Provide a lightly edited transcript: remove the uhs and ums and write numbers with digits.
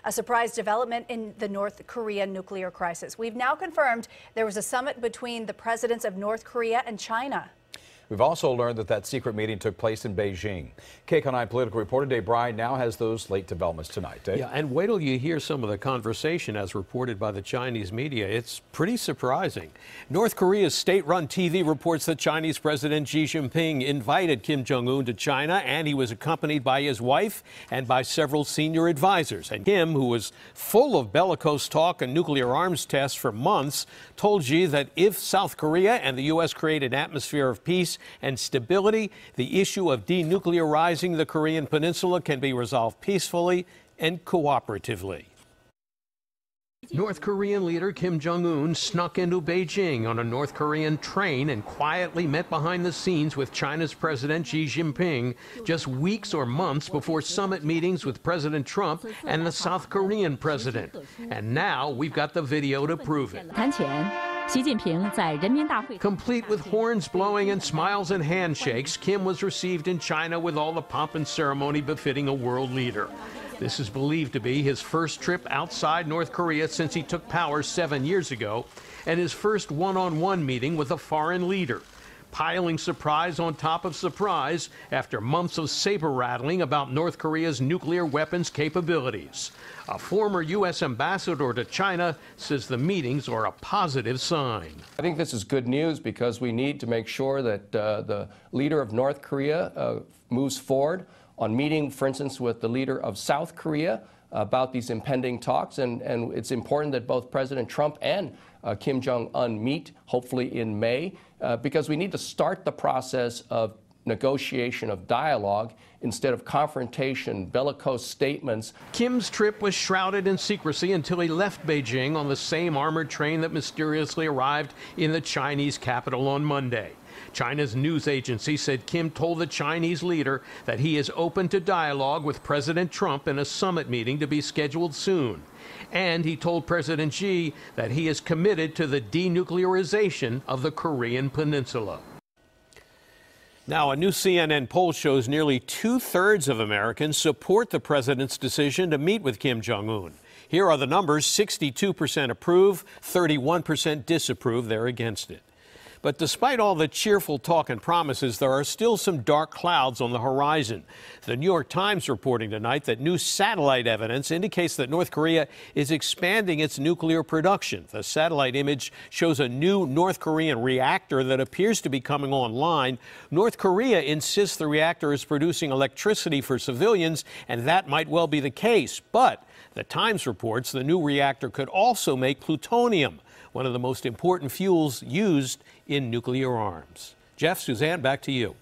a surprise development in the North Korean nuclear crisis. We've now confirmed there was a summit between the presidents of North Korea and China. We've also learned that secret meeting took place in Beijing. KCON9 political reporter Dave Bryan now has those late developments tonight. Dave? Yeah, and wait till you hear some of the conversation as reported by the Chinese media. It's pretty surprising. North Korea's state-run TV reports that Chinese President Xi Jinping invited Kim Jong Un to China, and he was accompanied by his wife and by several senior advisors. And Kim, who was full of bellicose talk and nuclear arms tests for months, told Xi that if South Korea and the U.S. create an atmosphere of peace and stability, the issue of denuclearizing the Korean Peninsula can be resolved peacefully and cooperatively. North Korean leader Kim Jong Un snuck into Beijing on a North Korean train and quietly met behind the scenes with China's President Xi Jinping just weeks or months before summit meetings with President Trump and the South Korean president. And now we've got the video to prove it. Complete with horns blowing and smiles and handshakes, Kim was received in China with all the pomp and ceremony befitting a world leader. This is believed to be his first trip outside North Korea since he took power 7 years ago, and his first one-on-one meeting with a foreign leader. Piling surprise on top of surprise after months of saber-rattling about North Korea's nuclear weapons capabilities. A former U.S. ambassador to China says the meetings are a positive sign. I think this is good news because we need to make sure that the leader of North Korea moves forward on meeting, for instance, with the leader of South Korea about these impending talks. And it's important that both President Trump and Kim Jong Un meet, hopefully in May, because we need to start the process of negotiation, of dialogue, instead of confrontation, bellicose statements. Kim's trip was shrouded in secrecy until he left Beijing on the same armored train that mysteriously arrived in the Chinese capital on Monday. China's news agency said Kim told the Chinese leader that he is open to dialogue with President Trump in a summit meeting to be scheduled soon. And he told President Xi that he is committed to the denuclearization of the Korean Peninsula. Now, a new CNN poll shows nearly two-thirds of Americans support the president's decision to meet with Kim Jong Un. Here are the numbers: 62% approve, 31% disapprove. They're against it. But despite all the cheerful talk and promises, there are still some dark clouds on the horizon. The New York Times reporting tonight that new satellite evidence indicates that North Korea is expanding its nuclear production. The satellite image shows a new North Korean reactor that appears to be coming online. North Korea insists the reactor is producing electricity for civilians, and that might well be the case. But the Times reports the new reactor could also make plutonium, one of the most important fuels used in nuclear arms. Jeff, Suzanne, back to you.